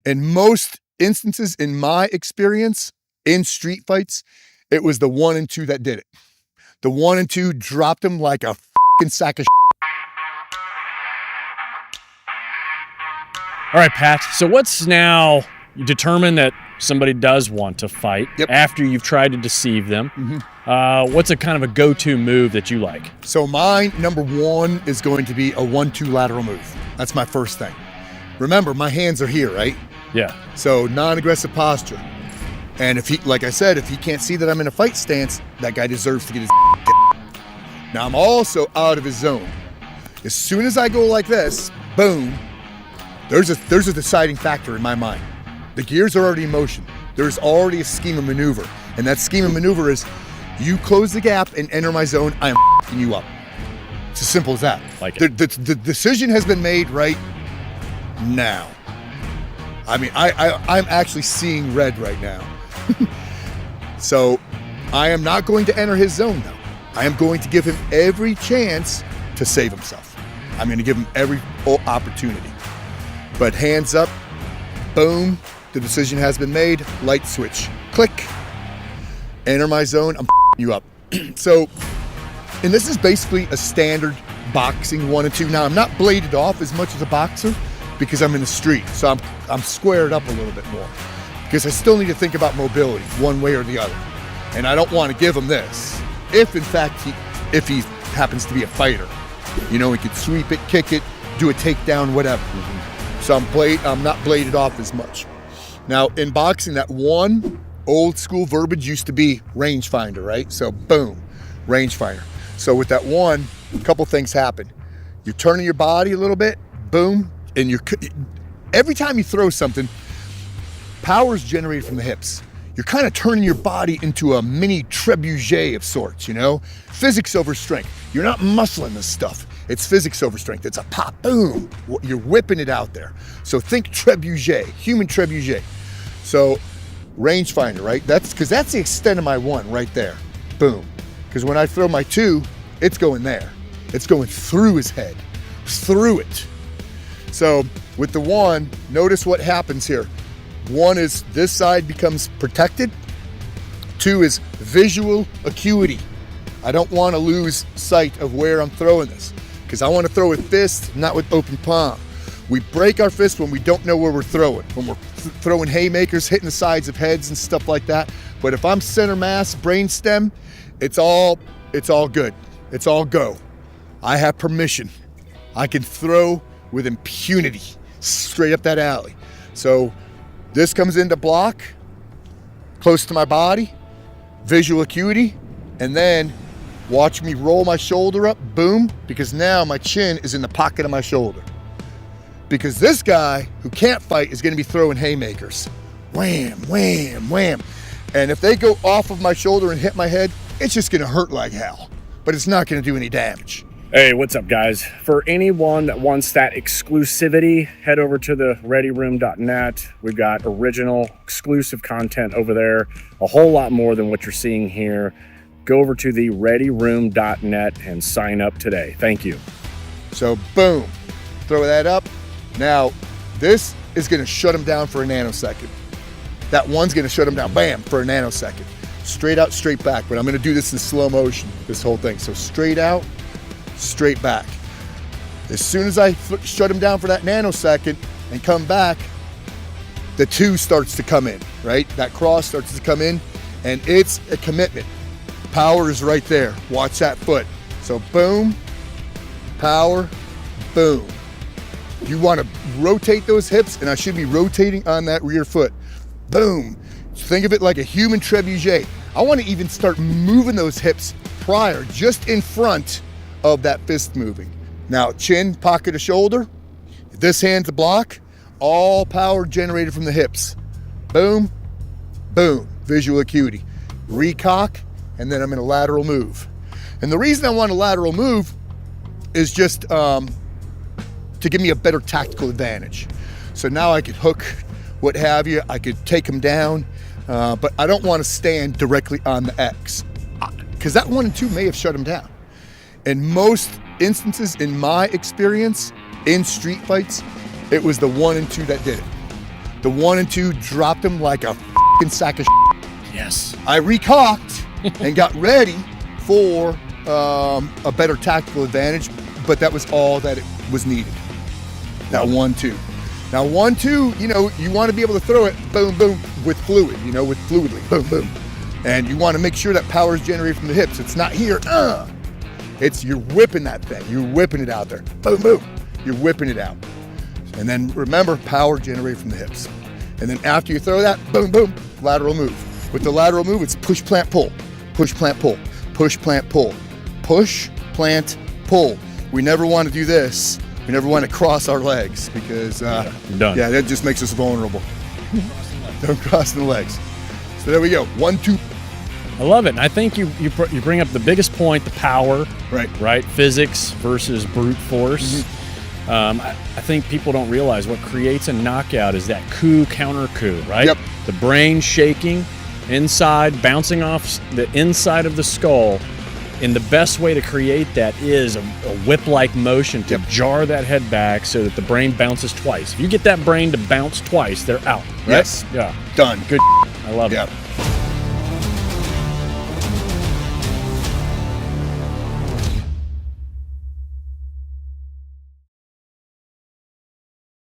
In most instances, in my experience, in street fights, it was the 1 and 2 that did it. The 1 and 2 dropped him like a fucking sack of shit. All right, Pat. So what's now, you determine that somebody does want to fight after you've tried to deceive them. What's a kind of a go-to move that you like? So my number 1 is going to be a 1-2 lateral move. That's my first thing. Remember, my hands are here, right? Yeah. So non-aggressive posture. And if he, like I said, if he can't see that I'm in a fight stance, that guy deserves to get his Now I'm also out of his zone. As soon as I go like this, boom, there's a deciding factor in my mind. The gears are already in motion. There's already a scheme of maneuver. And that scheme of maneuver is, you close the gap and enter my zone, I am f***ing you up. It's as simple as that. Like it. The decision has been made right now. I mean, I'm actually seeing red right now. So I am not going to enter his zone though. I am going to give him every chance to save himself. I'm going to give him every opportunity. But hands up, boom, the decision has been made, light switch, click, enter my zone, I'm you up. So, and this is basically a standard boxing 1 and 2. Now I'm not bladed off as much as a boxer because I'm in the street. So I'm squared up a little bit more because I still need to think about mobility one way or the other. And I don't want to give him this. If in fact, if he happens to be a fighter, you know, he could sweep it, kick it, do a takedown, whatever. So I'm not bladed off as much. Now in boxing, that one old school verbiage used to be rangefinder, right? So boom, rangefinder. So with that one, a couple things happen. You're turning your body a little bit, boom, and every time you throw something, power is generated from the hips. You're kind of turning your body into a mini trebuchet of sorts, you know? Physics over strength. You're not muscling this stuff. It's physics over strength. It's a pop, boom. You're whipping it out there. So think trebuchet, human trebuchet. So rangefinder, right? That's the extent of my 1 right there. Boom. Because when I throw my 2, it's going there. It's going through his head, through it. So with the 1, notice what happens here. 1 is this side becomes protected. 2 is visual acuity. I don't want to lose sight of where I'm throwing this because I want to throw with fist, not with open palm. We break our fist when we don't know where we're throwing, when we're throwing haymakers, hitting the sides of heads and stuff like that. But if I'm center mass, brain stem, it's all good. It's all go. I have permission. I can throw with impunity straight up that alley. So this comes into block, close to my body, visual acuity, and then watch me roll my shoulder up, boom, because now my chin is in the pocket of my shoulder. Because this guy who can't fight is gonna be throwing haymakers. Wham, wham, wham. And if they go off of my shoulder and hit my head, it's just gonna hurt like hell, but it's not gonna do any damage. Hey, what's up, guys? For anyone that wants that exclusivity, head over to the readyroom.net. We've got original, exclusive content over there, a whole lot more than what you're seeing here. Go over to the readyroom.net and sign up today. Thank you. So boom, throw that up. Now, this is gonna shut him down for a nanosecond. That 1's gonna shut him down, bam, for a nanosecond. Straight out, straight back, but I'm gonna do this in slow motion, this whole thing. So straight out, straight back. As soon as I shut him down for that nanosecond and come back, the 2 starts to come in, right? That cross starts to come in, and it's a commitment. Power is right there. Watch that foot. So boom, power, boom. You want to rotate those hips, and I should be rotating on that rear foot. Boom. Think of it like a human trebuchet. I want to even start moving those hips prior, just in front of that fist moving. Now, chin, pocket of shoulder. This hand's a block. All power generated from the hips. Boom, boom. Visual acuity. Recock, and then I'm in a lateral move. And the reason I want a lateral move is just to give me a better tactical advantage. So now I could hook, what have you, I could take him down, but I don't want to stand directly on the X because that 1 and 2 may have shut him down. In most instances, in my experience, in street fights, it was the 1 and 2 that did it. The 1 and 2 dropped him like a f***ing sack of shit. Yes. I recocked and got ready for a better tactical advantage, but that was all that it was needed. That 1-2. Now 1-2, you want to be able to throw it boom, boom with fluid, with fluidly, boom, boom. And you want to make sure that power is generated from the hips. It's not here, you're whipping that thing. You're whipping it out there, boom, boom. You're whipping it out. And then remember, power generated from the hips. And then after you throw that, boom, boom, lateral move. With the lateral move, it's push, plant, pull, push, plant, pull, push, plant, pull, push, plant, pull. We never want to do this. We never want to cross our legs because done. Yeah, that just makes us vulnerable. Don't cross the legs. So there we go. 1-2. I love it. And I think you bring up the biggest point, the power. Right. Physics versus brute force. I think people don't realize what creates a knockout is that coup, counter coup, right? Yep. The brain shaking inside, bouncing off the inside of the skull. And the best way to create that is a whip-like motion to jar that head back so that the brain bounces twice. If you get that brain to bounce twice, they're out. Right? Yes. Yeah. Done. Good. I love it. Yeah.